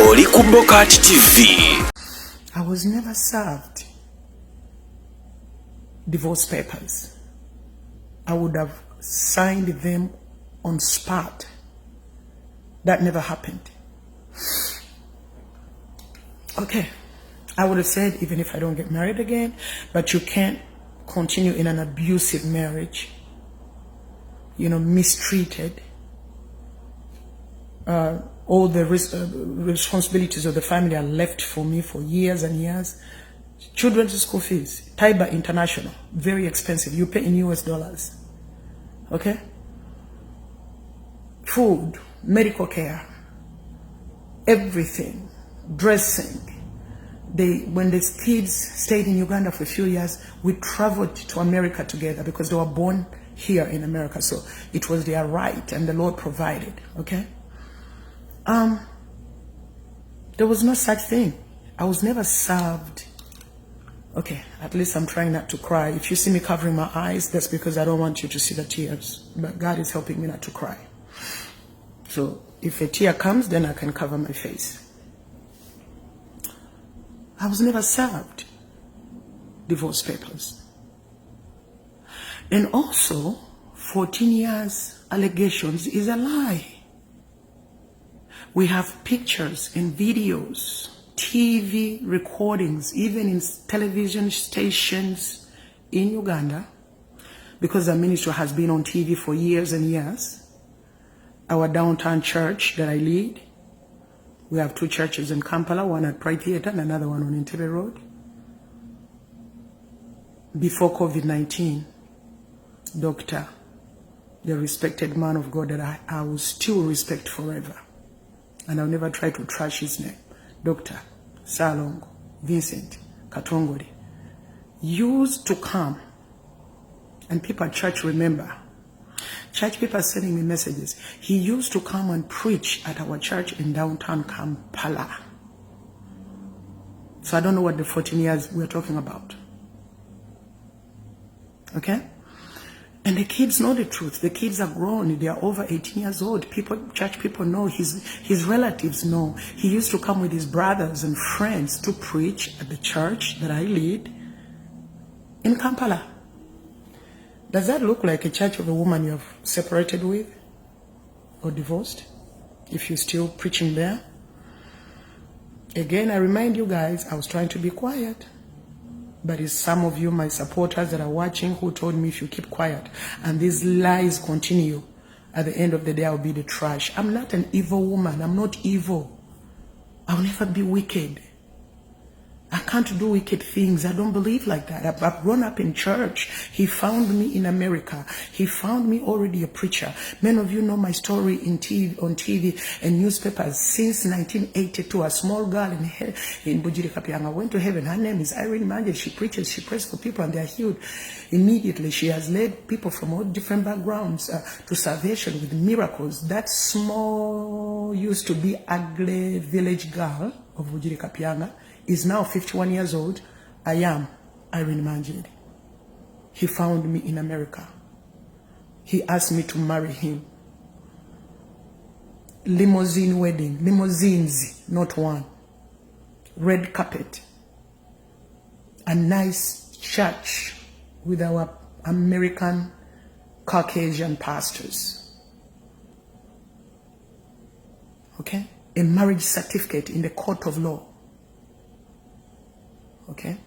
Oli ku BOCAT TV. I was never served divorce papers. I would have signed them on spot. That never happened. Okay, I would have said even if I don't get married again, but you can't continue in an abusive marriage, you know, mistreated. All the responsibilities of the family are left for me for years and years. Children's school fees, Taiba International, very expensive. You pay in US dollars. Okay? Food, medical care, everything, dressing. When the kids stayed in Uganda for a few years, we traveled to America together because they were born here in America. So it was their right and the Lord provided. Okay? There was no such thing. I was never served. Okay, at least I'm trying not to cry. If you see me covering my eyes, that's because I don't want you to see the tears. But God is helping me not to cry. So if a tear comes, then I can cover my face. I was never served divorce papers. And also, 14 years allegations is a lie. We have pictures and videos, TV recordings, even in television stations in Uganda, because our ministry has been on TV for years and years. Our downtown church that I lead, we have 2 churches in Kampala, one at Pride Theatre and another one on Entebbe Road. Before COVID-19, Dr., the respected man of God that I will still respect forever, and I'll never try to trash his name, Dr. Salongo Vincent Katongori, used to come, and people at church remember, church people are sending me messages. He used to come and preach at our church in downtown Kampala. So I don't know what the 14 years we're talking about. Okay? And the kids know the truth. The kids are grown. They are over 18 years old. People, church people know. His relatives know. He used to come with his brothers and friends to preach at the church that I lead in Kampala. Does that look like a church of a woman you have separated with or divorced if you're still preaching there? Again, I remind you guys, I was trying to be quiet. But it's some of you, my supporters that are watching, who told me if you keep quiet and these lies continue, at the end of the day, I'll be the trash. I'm not an evil woman. I'm not evil. I'll never be wicked. I can't do wicked things. I don't believe like that. I've grown up in church. He found me in America. He found me already a preacher. Many of you know my story on TV and newspapers since 1982. A small girl in Bujiri Kapianga went to heaven. Her name is Pr.Manjeri. She preaches. She prays for people and they are healed immediately. She has led people from all different backgrounds to salvation with miracles. That small, used to be ugly village girl of Bujiri Kapianga is now 51 years old. I am Pr.Manjeri. He found me in America. He asked me to marry him. Limousine wedding. Limousines, not one. Red carpet. A nice church with our American Caucasian pastors. Okay? A marriage certificate in the court of law. Okay?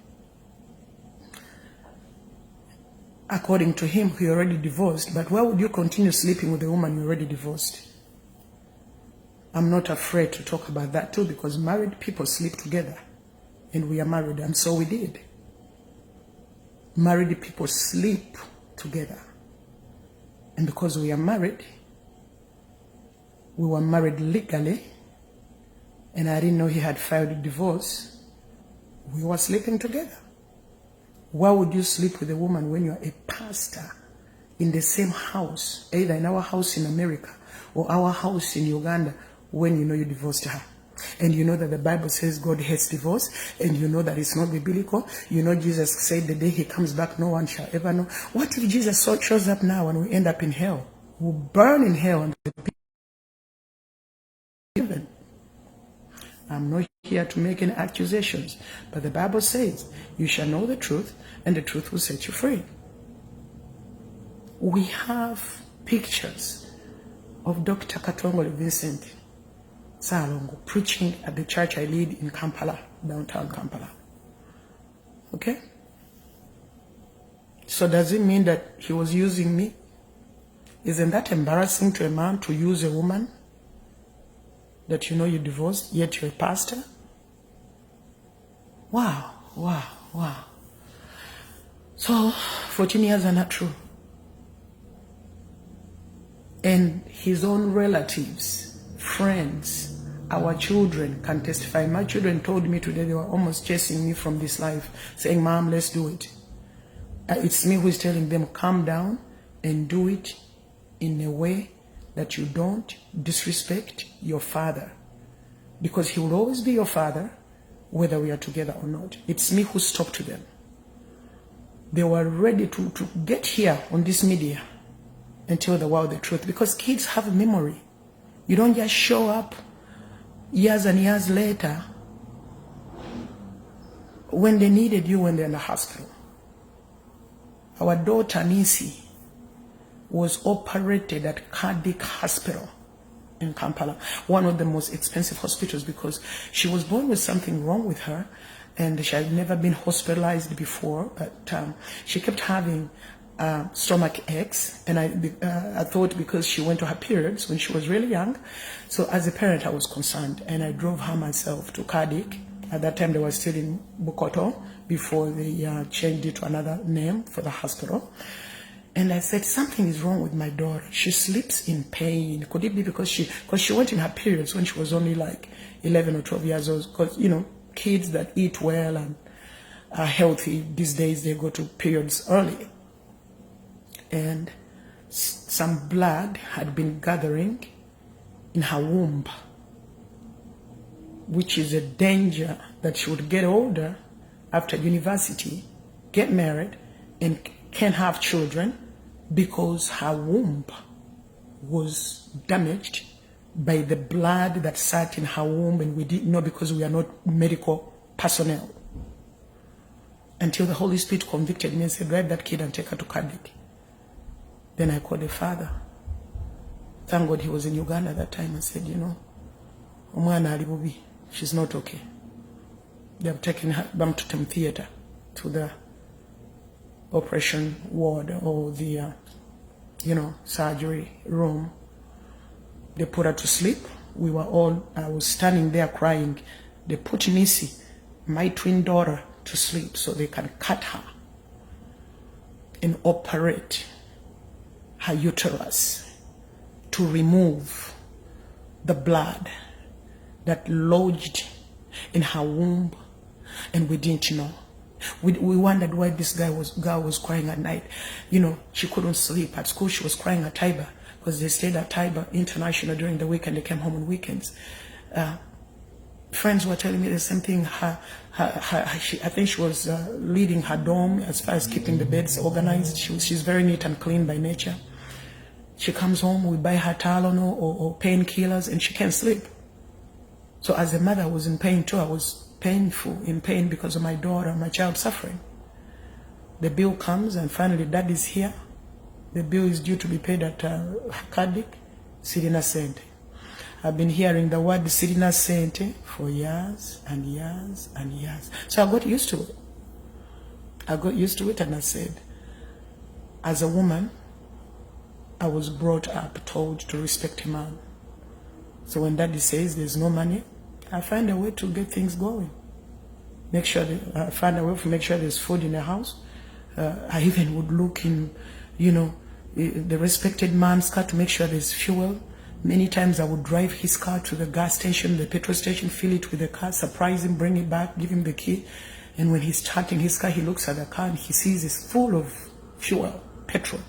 According to him, he already divorced. But why would you continue sleeping with a woman you already divorced? I'm not afraid to talk about that too, because married people sleep together. And we are married, and so we did. Married people sleep together. And because we are married, we were married legally, and I didn't know he had filed a divorce. We were sleeping together. Why would you sleep with a woman when you're a pastor in the same house, either in our house in America or our house in Uganda, when you know you divorced her? And you know that the Bible says God hates divorce, and you know that it's not biblical. You know Jesus said the day he comes back, no one shall ever know. What if Jesus shows up now and we end up in hell? We'll burn in hell and the people. I'm not here to make any accusations, but the Bible says, you shall know the truth, and the truth will set you free. We have pictures of Dr. Katongole Vincent Salongo preaching at the church I lead in Kampala, downtown Kampala. Okay? So does it mean that he was using me? Isn't that embarrassing to a man to use a woman that you know you divorced, yet you're a pastor? Wow, wow, wow. So 14 years are not true. And his own relatives, friends, our children can testify. My children told me today they were almost chasing me from this life, saying, Mom, let's do it. It's me who is telling them, calm down and do it in a way that you don't disrespect your father. Because he will always be your father, whether we are together or not. It's me who spoke to them. They were ready to get here on this media and tell the world the truth, because kids have a memory. You don't just show up years and years later when they needed you when they're in the hospital. Our daughter Nisi was operated at Cardiac Hospital in Kampala, one of the most expensive hospitals, because she was born with something wrong with her and she had never been hospitalized before, but she kept having stomach aches, and I thought because she went to her periods when she was really young. So as a parent, I was concerned, and I drove her myself to Cardiac. At that time, they were still in Bukoto before they changed it to another name for the hospital. And I said, something is wrong with my daughter. She sleeps in pain. Could it be because she went in her periods when she was only like 11 or 12 years old? Because, you know, kids that eat well and are healthy these days, they go to periods early. And some blood had been gathering in her womb, which is a danger that she would get older after university, get married, and can't have children because her womb was damaged by the blood that sat in her womb, and we didn't know because we are not medical personnel. Until the Holy Spirit convicted me and said, drive that kid and take her to Cardiac. Then I called the father. Thank God he was in Uganda at that time, and said, you know, Omwana ali bubi, she's not okay. They have taken her back to Tem Theatre, to the operation ward or the, surgery room. They put her to sleep. I was standing there crying. They put Nisi, my twin daughter, to sleep so they can cut her and operate her uterus to remove the blood that lodged in her womb, and we didn't know. We wondered why this girl was crying at night. You know, she couldn't sleep. At school, she was crying at Tiber because they stayed at Tiber International during the week and they came home on weekends. Friends were telling me the same thing. I think she was leading her dorm as far as keeping the beds organized. She's very neat and clean by nature. She comes home, we buy her Tylenol or painkillers, and she can't sleep. So as a mother, I was in pain too. I was in pain because of my daughter, my child suffering. The bill comes, and finally dad is here. The bill is due to be paid at Cardiac, Silina Sente. I've been hearing the word Silina Sente for years and years and years. So I got used to it. And I said, as a woman, I was brought up, told to respect a man. So when daddy says there's no money, I find a way to get things going. I find a way to make sure there's food in the house. I even would look in, the respected man's car to make sure there's fuel. Many times I would drive his car to the gas station, the petrol station, fill it with the car, surprise him, bring it back, give him the key. And when he's starting his car, he looks at the car and he sees it's full of fuel, petrol.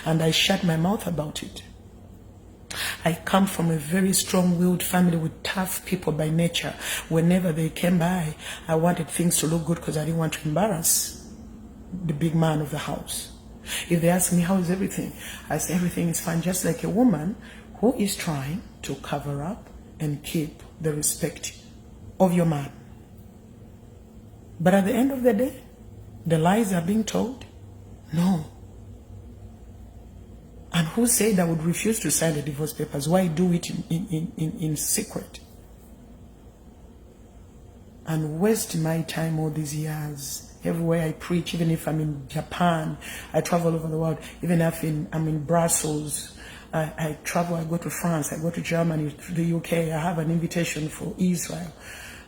And I shut my mouth about it. I come from a very strong-willed family with tough people by nature. Whenever they came by, I wanted things to look good because I didn't want to embarrass the big man of the house. If they ask me, how is everything? I say, everything is fine, just like a woman who is trying to cover up and keep the respect of your man. But at the end of the day, the lies are being told. No. And who said I would refuse to sign the divorce papers? Why do it in secret? And waste my time all these years. Everywhere I preach, even if I'm in Japan, I travel over the world. Even if I'm in Brussels, I travel, I go to France, I go to Germany, to the UK, I have an invitation for Israel.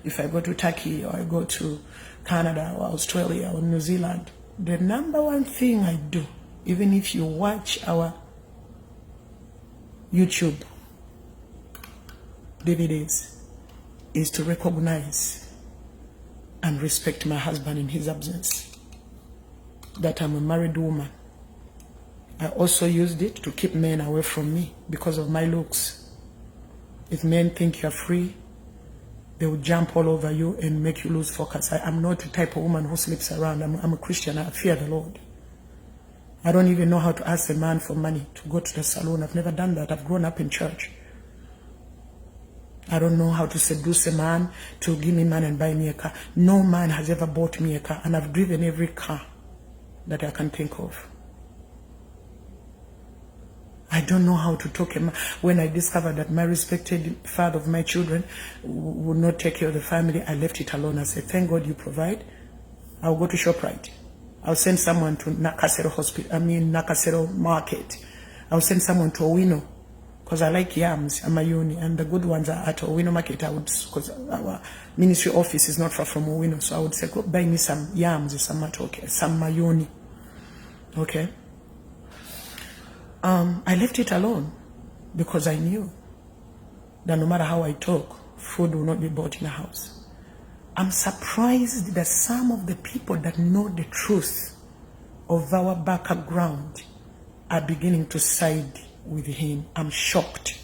If I go to Turkey or I go to Canada or Australia or New Zealand, the number one thing I do, even if you watch our YouTube DVDs, is to recognize and respect my husband in his absence. That I'm a married woman. I also used it to keep men away from me because of my looks. If men think you're free, they will jump all over you and make you lose focus. I'm not the type of woman who sleeps around. I'm a Christian. I fear the Lord. I don't even know how to ask a man for money to go to the salon. I've never done that. I've grown up in church. I don't know how to seduce a man to give me money and buy me a car. No man has ever bought me a car, and I've driven every car that I can think of. I don't know how to talk. When I discovered that my respected father of my children would not take care of the family, I left it alone. I said, thank God you provide. I'll go to ShopRite. I'll send someone to Nakasero Market. I'll send someone to Owino, because I like yams. I'm a uni, and the good ones are at Owino Market. I would, because our ministry office is not far from Owino, so I would say, go buy me some yams, some matoke, some mayoni. Okay. I left it alone because I knew that no matter how I talk, food will not be bought in the house. I'm surprised that some of the people that know the truth of our background are beginning to side with him. I'm shocked.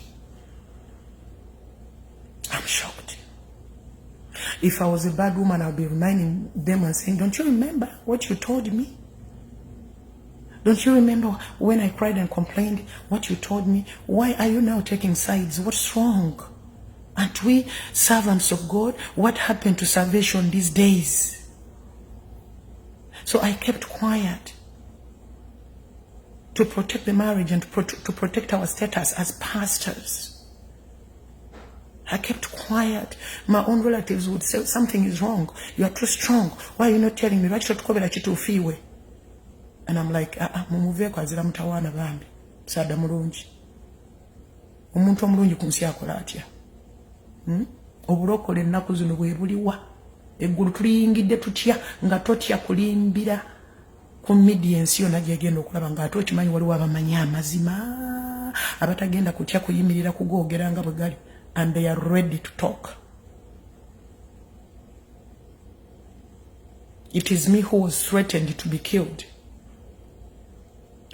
I'm shocked. If I was a bad woman, I'll be reminding them and saying, don't you remember what you told me? Don't you remember when I cried and complained what you told me? Why are you now taking sides? What's wrong? Aren't we servants of God? What happened to salvation these days? So I kept quiet to protect the marriage and to protect our status as pastors. I kept quiet. My own relatives would say, something is wrong. You are too strong. Why are you not telling me? And I'm like, mumuveko azira mutawana bambi. Sada mulungi. Omuntu omulungi kunsi akola atya. Obulokole ennaku zino bwe buliwa. Eggulu tuliyingidde tutya nga totya kulimbira ku media ensi yonna gyegenda okulaba nga ate okimanyi waliwo abamanyi amazima abatagenda kutya kuyimirira kugoogera nga bwe gali, and they are ready to talk. It is me who was threatened to be killed.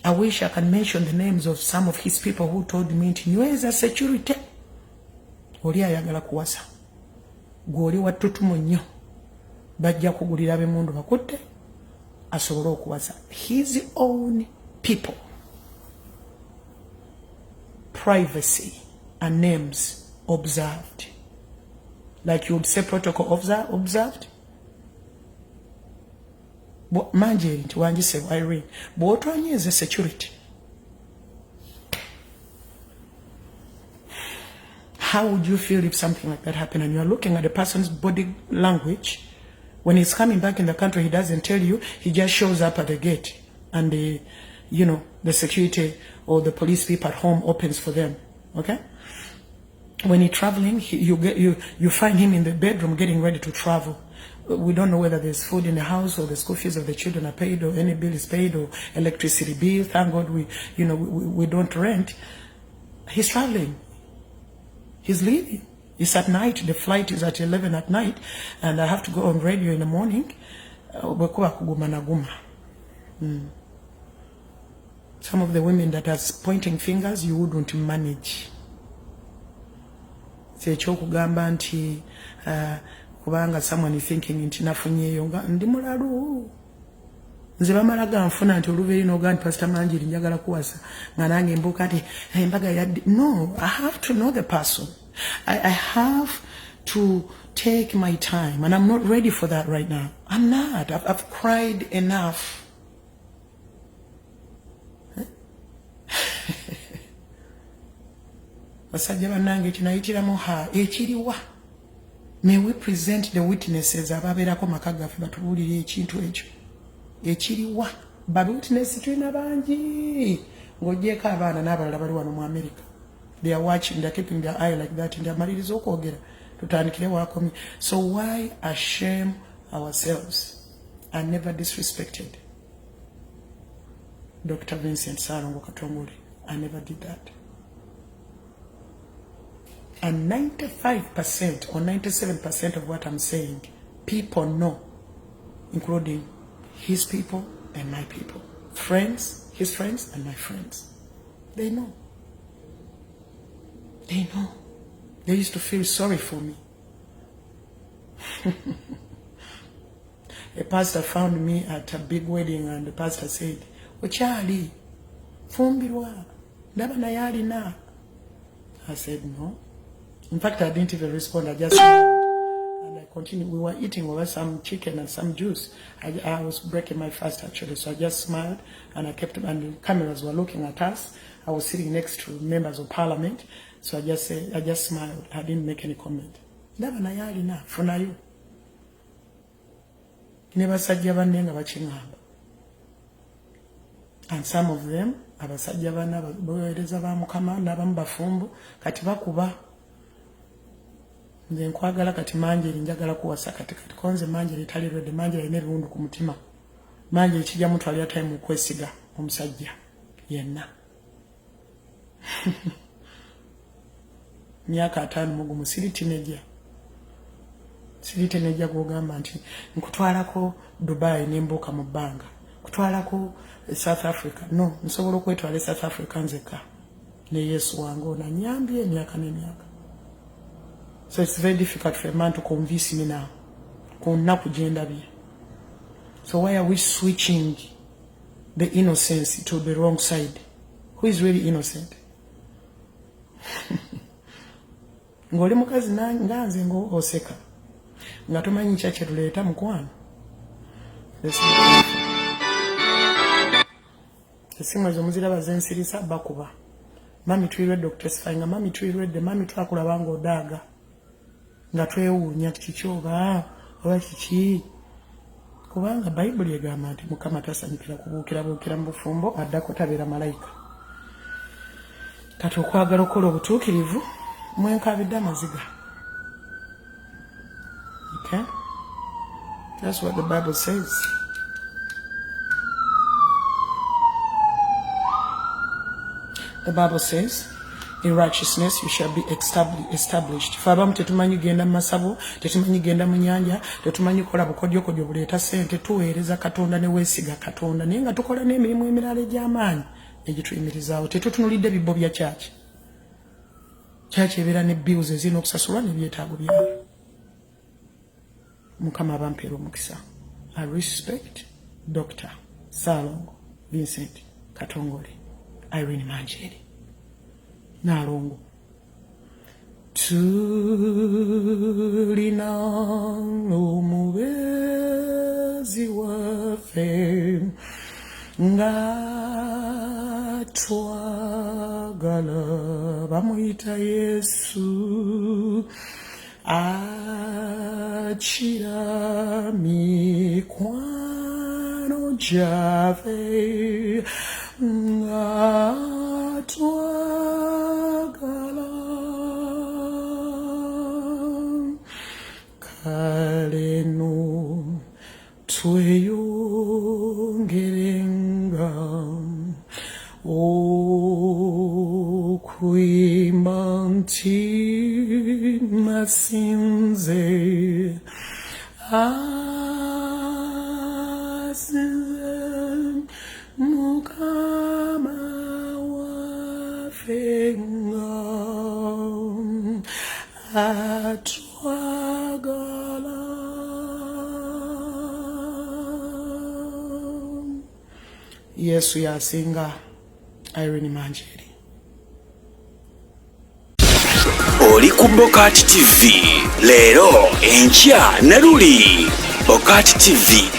I wish I can mention the names of some of his people who told me, nyweza security. Oli ayagala kuwasa. Gwoli wattutumu nnyo. Bajja kugulira ab'emmundu bakutte. Asobole okuwasa. His own people. Privacy and names observed. Like you would say protocol observed. Manjeri nti wanjise Irene. Bw'otonyeza security. How would you feel if something like that happened and you are looking at a person's body language? When he's coming back in the country, he doesn't tell you. He just shows up at the gate, and the security or the police people at home opens for them. Okay? When he's traveling, you find him in the bedroom getting ready to travel. We don't know whether there's food in the house or the school fees of the children are paid or any bill is paid or electricity bill. Thank God we don't rent. He's traveling. He's leaving. It's at night. The flight is at 11 at night, and I have to go on radio in the morning. Some of the women that are pointing fingers, you wouldn't manage. Kubanga someone is thinking nti nafunyeyo nga ndi mulalu. nze bamala ganfuna nti olubeeri n'oga nti Pastor Manjeri njagala kuwasa nga nange mbuuka nti embaga yadde. No, I have to know the person. I have to take my time, and I'm not ready for that right now. I'm not. I've cried enough. Basajja bannange kinayitiramu ha ekiriwa. May we present the witnesses ababeerako maka gaffe batubuulire ekintu ekyo ekiriwa. Ba witness tulina bangi ng'ogyeko abaana n'abalala bali wano mu America. They are watching, they are keeping their eye like that, and they are maliriza okwogera tutandikire wakomye. So why ashame ourselves? I never disrespected Dr. Vincent Sarongo Katongole. I never did that. And 95% or 97% of what I'm saying, people know, including his people and my people. Friends, his friends and my friends. They know. They know. They used to feel sorry for me. A pastor found me at a big wedding, and the pastor said, "Ochali, fumbirwa, ndaba na Yali na." I said, "No." In fact, I didn't even respond. I just smiled and I continued. We were eating over some chicken and some juice. I was breaking my fast actually, so I just smiled and I kept. And the cameras were looking at us. I was sitting next to members of parliament, so I just smiled. I didn't make any comment. Ndaba na Yali na funayo. Nebasajja banne nga bakingamba. And some of them abasajja bana boereza ba Mukama n'abamu bafumbo kati bakuba. Nze nkwagala kati Manjeri njagala kuwasa kati konze Manjeri talirwedde. Manjeri alina ebiwundu ku mutima. Manjeri kijja mutwalira time okwesiga omusajja yenna. Myaka 5 mugumu siri teenager. Siri teenager gwogamba nti nkutwalako Dubai nembuuka mu bbanga. Kutwalako South Africa. No, nsobola okwetwala South Africa nzeka. Ne Yesu wange onanyambye emyaka n'emyaka. So it's very difficult for a man to convince me now. So why are we switching the innocence to the wrong side? Who is really innocent? Ngoli mukazi nganze ngo oseka. Nga tomanyi kyache tuleeta mukwano. Esimu ezo muzira bazensirisa bakuba. Mami tuirwe Dr. Sfainga, mami tuirwe mami twakulaba nga odaaga. Nga twewuunya kikyoba oba kiki. Kubanga Bayibuli egamba nti Mukama tasanyukira kubuukira mu bufumbo addako tabeera malayika. Kati okwagala okukola obutuukirivu mwenkabidde amaziga. Okay? That's what the Bible says. The Bible says, in righteousness you shall be established. Fabamu tetumanyi genda masabo, tetumanyi genda mu nyanja, tetumanyi kola bukodyo buleeta sente, tuweereza Katonda ne weesiga Katonda. Naye nga tukola n'emirimu emirala egy'amaanyi egituyimirizaawo. Tetutunulidde bibbo bya kyaki. Kyaki ebeera ne bills ezirina okusasulwa n'ebyetaago byayo. Mukama abampeera omukisa. I respect Dr. Salongo Vincent Katongole, Irene Manjeri Nalongo. Tulina omubezi waffe nga twagala bamuyita Yesu akira mikwano gyaffe nga twagala kale no tweyongerenga okwimba nti masinze asinze Mukama waffe nga atwagala. Yesu yasinga Pr.Manjeri. Oli ku BOCAT TV leero enkya ne luli BOCAT TV.